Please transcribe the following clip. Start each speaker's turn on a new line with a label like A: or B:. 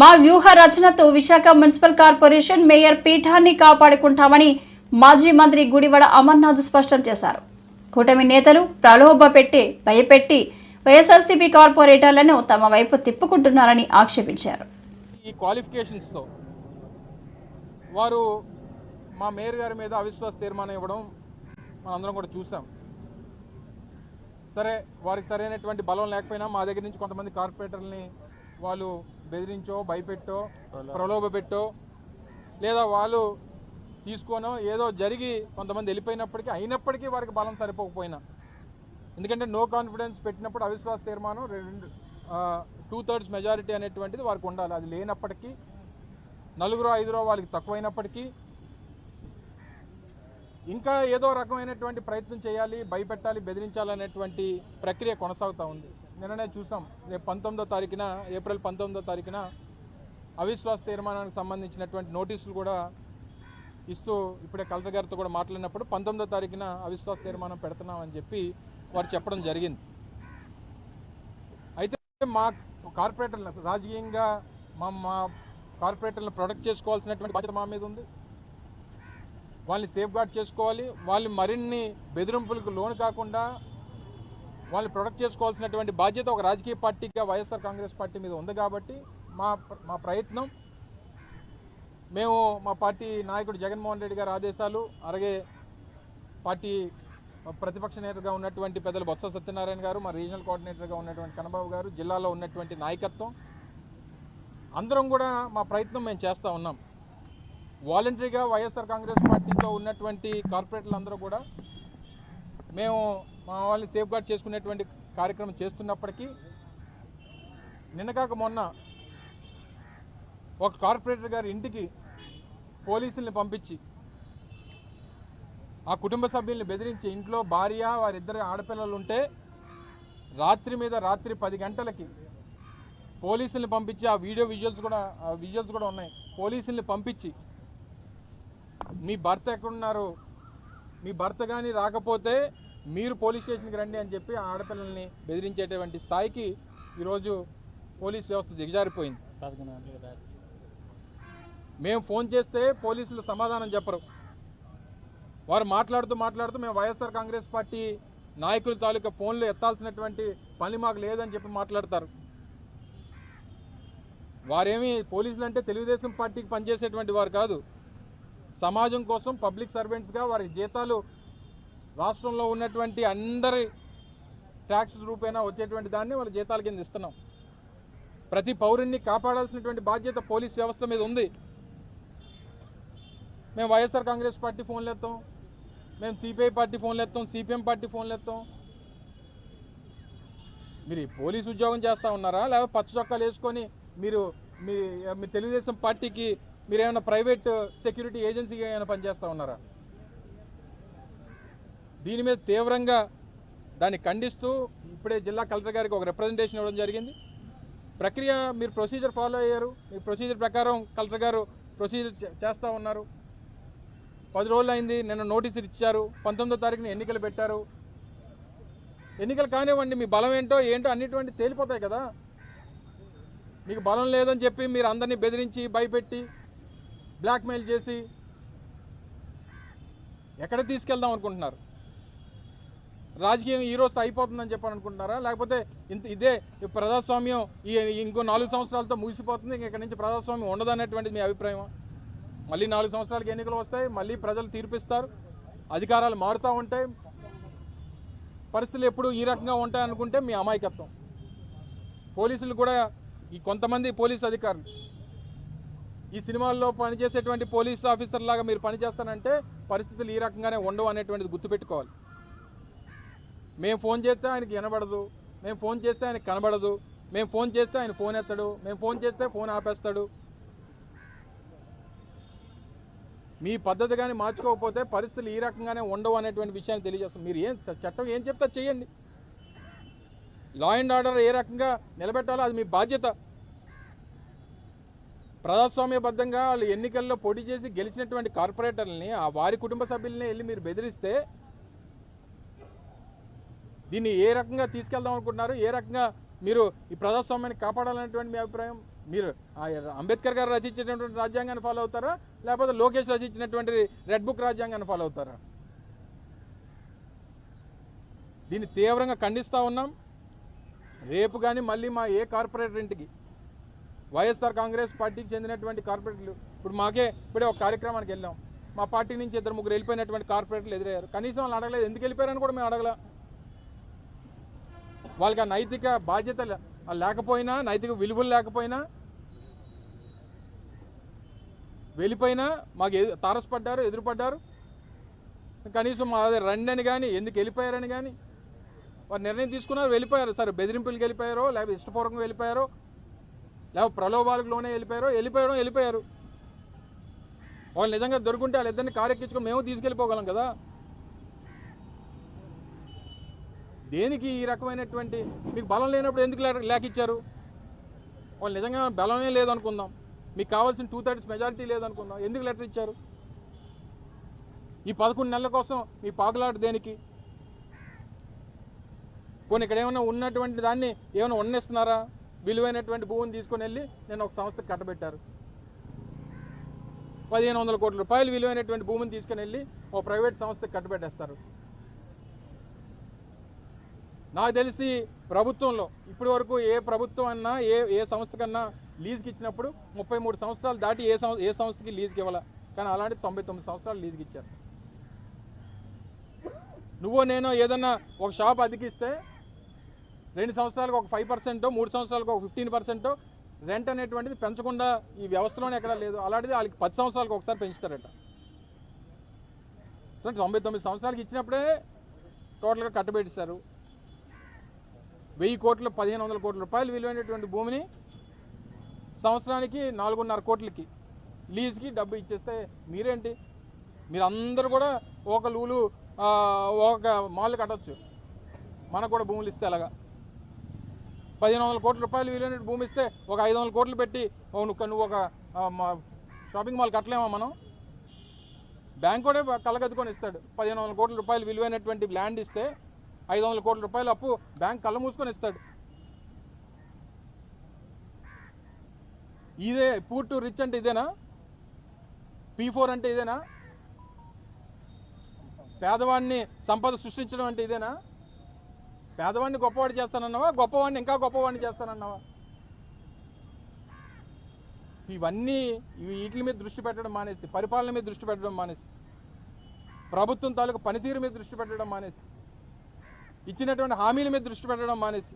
A: మా వ్యూహ రచనతో Visakha municipal corporation mayor పీఠాన్ని కాపాడుకుంటామని మాజీ మంత్రి గుడివాడ అమర్నాథ్ స్పష్టం చేశారు. కూటమి నేతలు ప్రలోభపెట్టి భయపెట్టి వైఎస్ఆర్సీపీ కార్పొరేటర్లను తమ వైపు తిప్పుకుంటున్నారని ఆక్షేపించారు.
B: ఈ క్వాలిఫికేషన్స్తో వారు మా మేయర్ గారి మీద అవిశ్వాస తీర్మానం ఇవ్వడం మనందరం కూడా చూసాం. సరే, వారికి సరైనటువంటి బలం లేకపోయినా మా దగ్గర నుంచి కొంతమంది కార్పొరేటర్లని వాళ్ళు బెదిరించో, భయపెట్టో, ప్రలోభపెట్టో, లేదా వాళ్ళు తీసుకోనో ఏదో జరిగి కొంతమంది వెళ్ళిపోయినప్పటికీ అయినప్పటికీ వారికి బలం సరిపోకపోయినా, ఎందుకంటే నో కాన్ఫిడెన్స్ పెట్టినప్పుడు అవిశ్వాస తీర్మానం 2/3 మెజారిటీ అనేటువంటిది వారికి ఉండాలి. అది లేనప్పటికీ 4-5 వాళ్ళకి తక్కువైనప్పటికీ ఇంకా ఏదో రకమైనటువంటి ప్రయత్నం చేయాలి, భయపెట్టాలి, బెదిరించాలనేటువంటి ప్రక్రియ కొనసాగుతూ ఉంది. నిన్ననే చూసాం, రేపు 19వ తారీఖున ఏప్రిల్ 19వ తారీఖున అవిశ్వాస తీర్మానానికి సంబంధించినటువంటి నోటీసులు కూడా ఇస్తూ ఇప్పుడే కలెక్టర్ గారితో కూడా మాట్లాడినప్పుడు 19వ తారీఖున అవిశ్వాస తీర్మానం పెడుతున్నామని చెప్పి వారు చెప్పడం జరిగింది. అయితే మా కార్పొరేటర్లు రాజకీయంగా మా కార్పొరేటర్లను ప్రొటెక్ట్ చేసుకోవాల్సినటువంటి బాధ్యత మా మీద ఉంది. వాళ్ళని సేఫ్ గార్డ్ చేసుకోవాలి. వాళ్ళు మరిన్ని బెదిరింపులకు లోను కాకుండా వాళ్ళని ప్రొటెక్ట్ చేసుకోవాల్సినటువంటి బాధ్యత ఒక రాజకీయ పార్టీగా వైఎస్ఆర్ కాంగ్రెస్ పార్టీ మీద ఉంది. కాబట్టి మా ప్రయత్నం, మేము మా పార్టీ నాయకుడు జగన్మోహన్ రెడ్డి గారి ఆదేశాలు, అలాగే పార్టీ ప్రతిపక్ష నేతగా ఉన్నటువంటి పెద్దలు బొత్స సత్యనారాయణ గారు, మా రీజనల్ కోఆర్డినేటర్గా ఉన్నటువంటి కన్నబాబు గారు, జిల్లాలో ఉన్నటువంటి నాయకత్వం అందరం కూడా మా ప్రయత్నం మేము చేస్తూ ఉన్నాం. వాలంటరీగా వైఎస్ఆర్ కాంగ్రెస్ పార్టీతో ఉన్నటువంటి కార్పొరేటర్లు అందరూ కూడా మేము మా వాళ్ళని సేఫ్ గార్డ్ చేసుకునేటువంటి కార్యక్రమం చేస్తున్నప్పటికీ నిన్నగాక మొన్న ఒక కార్పొరేటర్ గారి ఇంటికి పోలీసుల్ని పంపించి ఆ కుటుంబ సభ్యుల్ని బెదిరించి ఇంట్లో భార్య, వారిద్దరు ఆడపిల్లలు ఉంటే రాత్రి 10 గంటలకి పోలీసుల్ని పంపించి ఆ విజువల్స్ కూడా ఉన్నాయి. పోలీసుల్ని పంపించి మీ భర్త ఎక్కడున్నారు, మీ భర్త కానీ రాకపోతే మీరు పోలీస్ స్టేషన్కి రండి అని చెప్పి ఆ ఆడపిల్లల్ని బెదిరించేటువంటి స్థాయికి ఈరోజు పోలీస్ వ్యవస్థ దిగజారిపోయింది. మేము ఫోన్ చేస్తే పోలీసులు సమాధానం చెప్పరు. వారు మాట్లాడుతూ మేము వైఎస్ఆర్ కాంగ్రెస్ పార్టీ నాయకుల తాలూకా ఫోన్లు ఎత్తాల్సినటువంటి పని మాకు లేదని చెప్పి మాట్లాడతారు. వారేమి పోలీసులు అంటే తెలుగుదేశం పార్టీకి పనిచేసేటువంటి వారు కాదు. సమాజం కోసం పబ్లిక్ సర్వెంట్స్గా వారి జీతాలు రాష్ట్రంలో ఉన్నటువంటి అందరి ట్యాక్స్ రూపేణా వచ్చేటువంటి దాన్ని వాళ్ళ జీతాల కింద ఇస్తున్నాం. ప్రతి పౌరుణ్ణి కాపాడాల్సినటువంటి బాధ్యత పోలీస్ వ్యవస్థ మీద ఉంది. మేము వైఎస్ఆర్ కాంగ్రెస్ పార్టీ ఫోన్లు ఎత్తాం, మేము సిపిఐ పార్టీ ఫోన్లు ఎత్తాం, సిపిఎం పార్టీ ఫోన్లు ఎత్తాం. మీరు పోలీసు ఉద్యోగం చేస్తూ ఉన్నారా, లేకపోతే పచ్చ చొక్కాలు వేసుకొని మీరు మీ తెలుగుదేశం పార్టీకి మీరేమైనా ప్రైవేట్ సెక్యూరిటీ ఏజెన్సీగా ఏమైనా పనిచేస్తూ ఉన్నారా? దీని మీద తీవ్రంగా దాన్ని ఖండిస్తూ ఇప్పుడే జిల్లా కలెక్టర్ గారికి ఒక రిప్రజెంటేషన్ ఇవ్వడం జరిగింది. ప్రక్రియ మీరు ప్రొసీజర్ ఫాలో అయ్యారు, మీ ప్రొసీజర్ ప్రకారం కలెక్టర్ గారు ప్రొసీజర్ చేస్తూ ఉన్నారు. 10 రోజులు అయింది, నిన్న నోటీసులు ఇచ్చారు, 19వ తారీఖున ఎన్నికలు పెట్టారు. ఎన్నికలు కానివ్వండి, మీ బలం ఏంటో అన్నిటువంటి తేలిపోతాయి కదా. మీకు బలం లేదని చెప్పి మీరు అందరినీ బెదిరించి, భయపెట్టి, బ్లాక్మెయిల్ చేసి ఎక్కడ తీసుకెళ్దాం అనుకుంటున్నారు? రాజకీయం ఈ రోజు అయిపోతుందని చెప్పని అనుకుంటున్నారా? లేకపోతే ఇదే ప్రజాస్వామ్యం ఇంకో 4 సంవత్సరాలతో ముగిసిపోతుంది, ఇక్కడ నుంచి ప్రజాస్వామ్యం ఉండదు అనేటువంటిది మీ అభిప్రాయం? మళ్ళీ 4 సంవత్సరాలకి ఎన్నికలు వస్తాయి, మళ్ళీ ప్రజలు తీర్పిస్తారు, అధికారాలు మారుతూ ఉంటాయి, పరిస్థితులు ఎప్పుడు ఈ రకంగా ఉంటాయి అనుకుంటే మీ అమాయకత్వం. పోలీసులు కూడా ఈ కొంతమంది పోలీసు అధికారులు ఈ సినిమాల్లో పనిచేసేటువంటి పోలీసు ఆఫీసర్ లాగా మీరు పనిచేస్తానంటే పరిస్థితులు ఈ రకంగానే ఉండవు అనేటువంటిది గుర్తుపెట్టుకోవాలి. మేము ఫోన్ చేస్తే ఆయనకి వినబడదు, మేము ఫోన్ చేస్తే ఆయనకు కనబడదు, మేము ఫోన్ చేస్తే ఆయన ఫోన్ ఎత్తాడు, మేము ఫోన్ చేస్తే ఫోన్ ఆపేస్తాడు. మీ పద్ధతి కానీ మార్చుకోకపోతే పరిస్థితులు ఈ రకంగానే ఉండవు అనేటువంటి విషయాన్ని తెలియజేస్తాం. మీరు చట్టం ఏం చెప్తా చేయండి. లా అండ్ ఆర్డర్ ఏ రకంగా నిలబెట్టాలో అది మీ బాధ్యత. ప్రజాస్వామ్యబద్ధంగా వాళ్ళు ఎన్నికల్లో పోటీ చేసి గెలిచినటువంటి కార్పొరేటర్లని, ఆ వారి కుటుంబ సభ్యుల్ని వెళ్ళి మీరు బెదిరిస్తే దీన్ని ఏ రకంగా తీసుకెళ్దాం అనుకుంటున్నారు? ఏ రకంగా మీరు ఈ ప్రజాస్వామ్యాన్ని కాపాడాలనేటువంటి మీ అభిప్రాయం? మీరు అంబేద్కర్ గారు రచించినటువంటి రాజ్యాంగాన్ని ఫాలో అవుతారా, లేకపోతే లోకేష్ రచించినటువంటి రెడ్ బుక్ రాజ్యాంగాన్ని ఫాలో అవుతారా? దీన్ని తీవ్రంగా ఖండిస్తూ ఉన్నాం. రేపు కానీ మళ్ళీ మా ఏ కార్పొరేటర్ ఇంటికి వైఎస్ఆర్ కాంగ్రెస్ పార్టీకి చెందినటువంటి కార్పొరేటర్లు, ఇప్పుడే ఒక కార్యక్రమానికి వెళ్ళాం, మా పార్టీ నుంచి 2-3 వెళ్ళిపోయినటువంటి కార్పొరేటర్లు ఎదురయ్యారు. కనీసం వాళ్ళు అడగలేదు, ఎందుకు వెళ్ళిపోయారని కూడా మేము అడగల. వాళ్ళకి ఆ నైతిక బాధ్యత లేకపోయినా, నైతిక విలువలు లేకపోయినా వెళ్ళిపోయినా మాకు తారసపడ్డారు, ఎదురుపడ్డారు. కనీసం మా రండి అని కానీ, ఎందుకు వెళ్ళిపోయారని కానీ వారు నిర్ణయం తీసుకున్నారు, వెళ్ళిపోయారు. సరే బెదిరింపులకు వెళ్ళిపోయారో, లేకపోతే ఇష్టపూర్వకంగా వెళ్ళిపోయారో, లేకపోతే ప్రలోభాలకు లోనే వెళ్ళిపోయారు. వాళ్ళు నిజంగా దొరుకుంటే వాళ్ళిద్దరిని కారెక్కించుకొని మేము తీసుకెళ్ళిపోగలం కదా. దేనికి ఈ రకమైనటువంటి, మీకు బలం లేనప్పుడు ఎందుకు లేకిచ్చారు? వాళ్ళు నిజంగా బలమే లేదనుకుందాం, మీకు కావాల్సిన 2/3 మెజారిటీ లేదనుకుందాం, ఎందుకు లెటర్ ఇచ్చారు? ఈ 11 నెలల కోసం మీ పాకులాట దేనికి? కొన్ని ఇక్కడ ఏమైనా ఉన్నటువంటి దాన్ని ఏమైనా ఉన్నిస్తున్నారా? విలువైనటువంటి భూమిని తీసుకొని వెళ్ళి నేను ఒక సంస్థకు కట్టబెట్టారు. 1500 కోట్ల రూపాయలు విలువైనటువంటి భూమిని తీసుకొని వెళ్ళి ఒక ప్రైవేట్ సంస్థకు కట్టబెట్టేస్తారు. నాకు తెలిసి ప్రభుత్వంలో ఇప్పటి వరకు ఏ ప్రభుత్వం అన్నా ఏ సంస్థ కన్నా లీజుకి ఇచ్చినప్పుడు 33 సంవత్సరాలు దాటి ఏ సంస్థకి లీజుకి ఇవ్వాల, కానీ అలాంటి 99 సంవత్సరాలు లీజుకి ఇచ్చారు. నువ్వో నేనో ఏదన్నా ఒక షాప్ అతికిస్తే 2 సంవత్సరాలకు ఒక 5%, 3 సంవత్సరాలకు ఒక 15% రెంట్ అనేటువంటిది పెంచకుండా ఈ వ్యవస్థలోనే ఎక్కడా లేదు. అలాంటిది వాళ్ళకి 10 సంవత్సరాలకు ఒకసారి పెంచుతారట. 99 సంవత్సరాలకి ఇచ్చినప్పుడే టోటల్గా కట్టబెట్టిస్తారు. 1000 కోట్లు 1500 కోట్ల రూపాయలు విలువైనటువంటి భూమిని సంవత్సరానికి 4.5 కోట్లకి లీజ్కి డబ్బు ఇచ్చేస్తే మీరేంటి? మీరందరూ కూడా ఒక లూలు ఒక మాల్ కట్టవచ్చు, మనకు కూడా భూములు ఇస్తే అలాగా 1500 కోట్ల రూపాయలు విలువైన భూమి ఇస్తే ఒక 500 కోట్లు పెట్టి నువ్వు ఒక షాపింగ్ మాల్ కట్టలేమా మనం? బ్యాంక్ కూడా కళ్ళగద్దుకొని ఇస్తాడు. 1500 కోట్ల రూపాయలు విలువైనటువంటి ల్యాండ్ ఇస్తే 500 కోట్ల రూపాయలు అప్పు బ్యాంక్ కళ్ళ మూసుకొని ఇస్తాడు. ఇదే పూర్ టు రిచ్ అంటే ఇదేనా? P4 అంటే ఇదేనా? పేదవాడిని సంపద సృష్టించడం అంటే ఇదేనా? పేదవాడిని గొప్పవాడు చేస్తానన్నావా, గొప్పవాడిని ఇంకా గొప్పవాడిని చేస్తానన్నావా? ఇవన్నీ వీటి మీద దృష్టి పెట్టడం మానేసి, పరిపాలన మీద దృష్టి పెట్టడం మానేసి, ప్రభుత్వం తాలూకు పనితీరు మీద దృష్టి పెట్టడం మానేసి, ఇచ్చినటువంటి హామీల మీద దృష్టి పెట్టడం మానేసి